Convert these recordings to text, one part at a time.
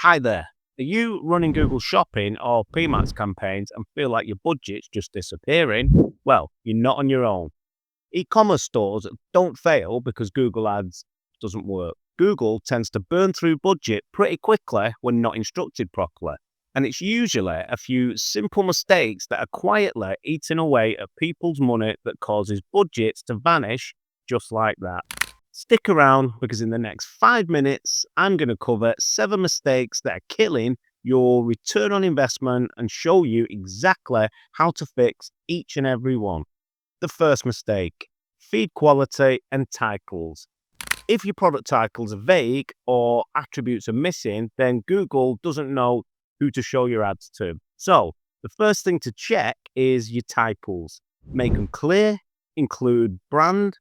Hi there. Are you running Google Shopping or PMAX campaigns and feel like your budget's just disappearing? Well, you're not on your own. E-commerce stores don't fail because Google Ads doesn't work. Google tends to burn through budget pretty quickly when not instructed properly. And it's usually a few simple mistakes that are quietly eating away at people's money that causes budgets to vanish just like that. Stick around because in the next 5 minutes, I'm going to cover 7 mistakes that are killing your return on investment and show you exactly how to fix each and every one. The first mistake: feed quality and titles. If your product titles are vague or attributes are missing, then Google doesn't know who to show your ads to. So, the first thing to check is your titles. Make them clear, include brand,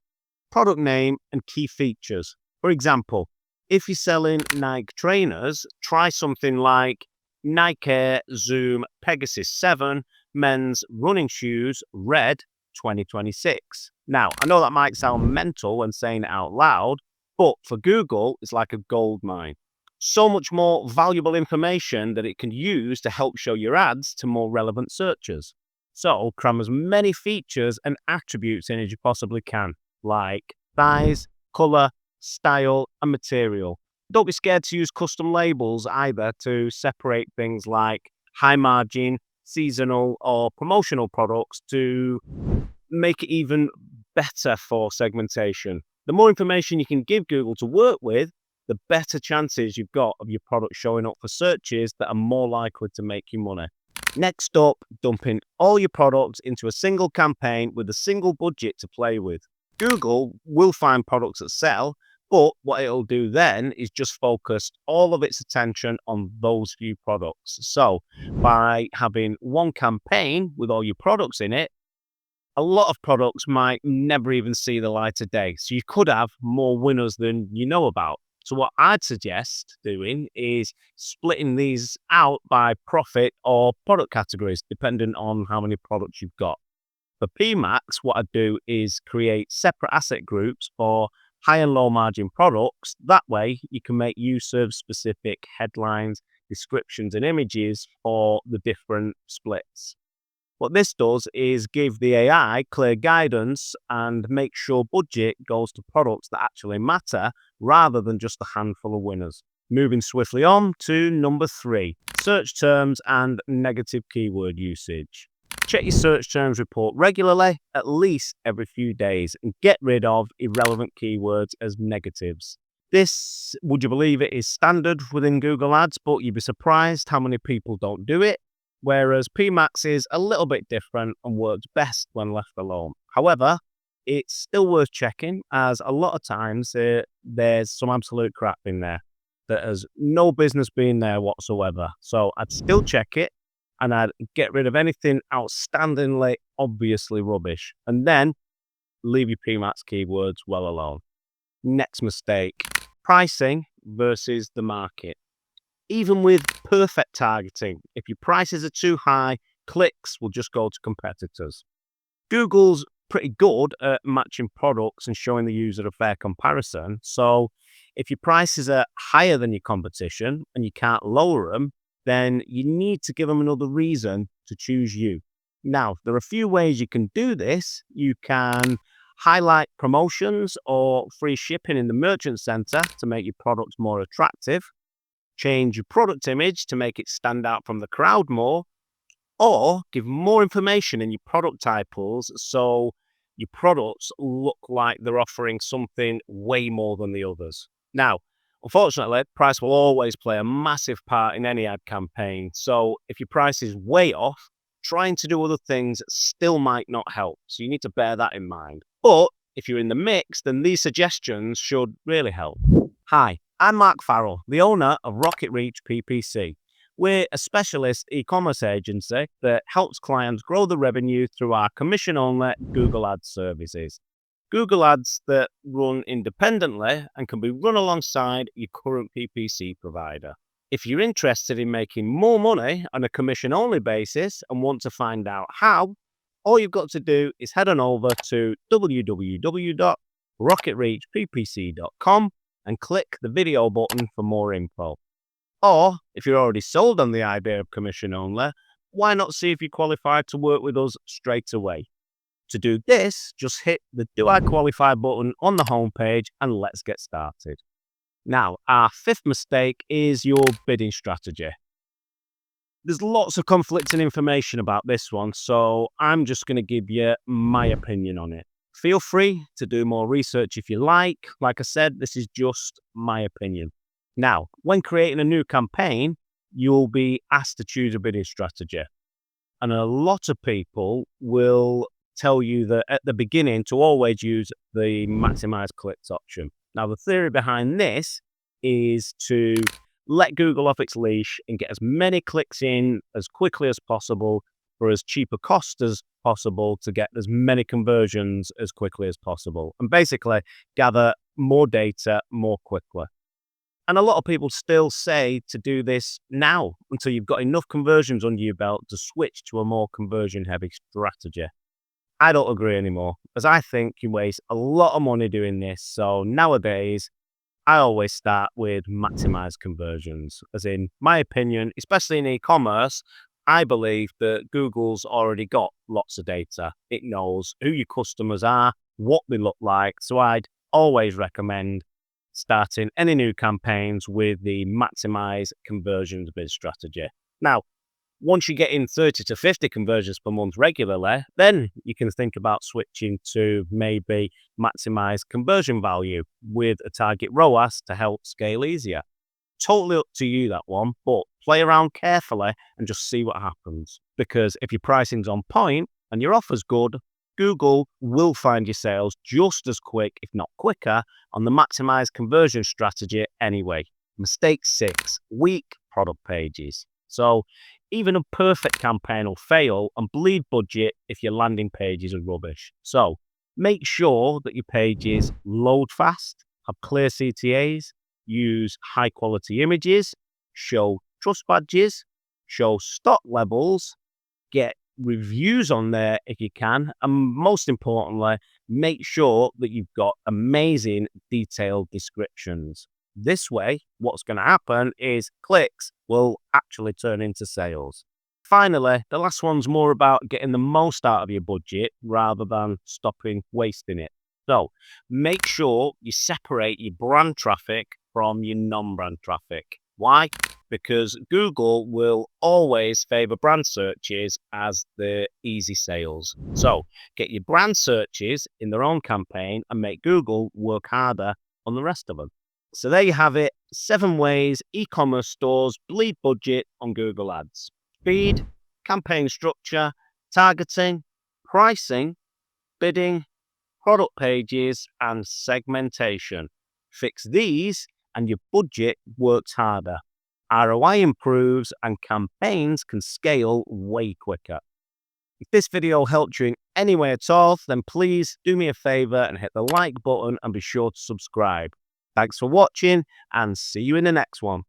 product name, and key features. For example, if you're selling Nike trainers, try something like Nike Air Zoom Pegasus 7 men's running shoes, red 2026. Now, I know that might sound mental when saying it out loud, but for Google, it's like a gold mine. So much more valuable information that it can use to help show your ads to more relevant searchers. So, cram as many features and attributes in as you possibly can, like size, color, style, and material. Don't be scared to use custom labels either to separate things like high margin, seasonal, or promotional products to make it even better for segmentation. The more information you can give Google to work with, the better chances you've got of your product showing up for searches that are more likely to make you money. Next up, dumping all your products into a single campaign with a single budget to play with. Google will find products that sell, but what it'll do then is just focus all of its attention on those few products. So by having one campaign with all your products in it, a lot of products might never even see the light of day. So you could have more winners than you know about. So what I'd suggest doing is splitting these out by profit or product categories, depending on how many products you've got. For PMAX, what I do is create separate asset groups for high and low margin products. That way, you can make use of specific headlines, descriptions, and images for the different splits. What this does is give the AI clear guidance and make sure budget goes to products that actually matter rather than just a handful of winners. Moving swiftly on to number 3, search terms and negative keyword usage. Check your search terms report regularly, at least every few days, and get rid of irrelevant keywords as negatives. This, would you believe it, is standard within Google Ads, but you'd be surprised how many people don't do it, whereas PMAX is a little bit different and works best when left alone. However, it's still worth checking, as a lot of times there's some absolute crap in there that has no business being there whatsoever. So I'd still check it, and I'd get rid of anything outstandingly obviously rubbish, and then leave your PMAX keywords well alone. Next mistake: pricing versus the market. Even with perfect targeting, if your prices are too high, clicks will just go to competitors. Google's pretty good at matching products and showing the user a fair comparison. So if your prices are higher than your competition and you can't lower them, then you need to give them another reason to choose you. Now, there are a few ways you can do this. You can highlight promotions or free shipping in the merchant center to make your products more attractive. Change your product image to make it stand out from the crowd more, or give more information in your product titles so your products look like they're offering something way more than the others. Now, unfortunately, price will always play a massive part in any ad campaign. So if your price is way off, trying to do other things still might not help. So you need to bear that in mind. But if you're in the mix, then these suggestions should really help. Hi, I'm Mark Farrell, the owner of Rocket Reach PPC. We're a specialist e-commerce agency that helps clients grow the revenue through our commission-only Google Ads services. Google Ads that run independently and can be run alongside your current PPC provider. If you're interested in making more money on a commission-only basis and want to find out how, all you've got to do is head on over to www.rocketreachppc.com and click the video button for more info. Or if you're already sold on the idea of commission only, why not see if you qualify to work with us straight away? To do this, just hit the Do I Qualify button on the homepage and let's get started. Now, our fifth mistake is your bidding strategy. There's lots of conflicting information about this one, so I'm just going to give you my opinion on it. Feel free to do more research if you like. Like I said, this is just my opinion. Now, when creating a new campaign, you'll be asked to choose a bidding strategy. And a lot of people will tell you that at the beginning to always use the maximize clicks option. Now, the theory behind this is to let Google off its leash and get as many clicks in as quickly as possible for as cheap a cost as possible to get as many conversions as quickly as possible. And basically gather more data more quickly. And a lot of people still say to do this now until you've got enough conversions under your belt to switch to a more conversion heavy strategy. I don't agree anymore, as I think you waste a lot of money doing this. So nowadays, I always start with maximize conversions, as in my opinion, especially in e-commerce, I believe that Google's already got lots of data. It knows who your customers are, what they look like. So I'd always recommend starting any new campaigns with the maximize conversions bid strategy. Now, once you get in 30 to 50 conversions per month regularly, then you can think about switching to maybe maximize conversion value with a target ROAS to help scale easier. Totally up to you, that one, but play around carefully and just see what happens. Because if your pricing's on point and your offer's good, Google will find your sales just as quick, if not quicker, on the maximize conversion strategy anyway. Mistake 6, weak product pages. So even a perfect campaign will fail and bleed budget if your landing pages are rubbish. So make sure that your pages load fast, have clear CTAs, use high quality images, show trust badges, show stock levels, get reviews on there if you can, and most importantly, make sure that you've got amazing detailed descriptions. This way, what's going to happen is clicks will actually turn into sales. Finally, the last one's more about getting the most out of your budget rather than stopping wasting it. So make sure you separate your brand traffic from your non-brand traffic. Why? Because Google will always favor brand searches as the easy sales. So get your brand searches in their own campaign and make Google work harder on the rest of them. So there you have it, 7 ways e-commerce stores bleed budget on Google Ads. Speed, campaign structure, targeting, pricing, bidding, product pages, and segmentation. Fix these and your budget works harder. ROI improves and campaigns can scale way quicker. If this video helped you in any way at all, then please do me a favor and hit the like button and be sure to subscribe. Thanks for watching and see you in the next one.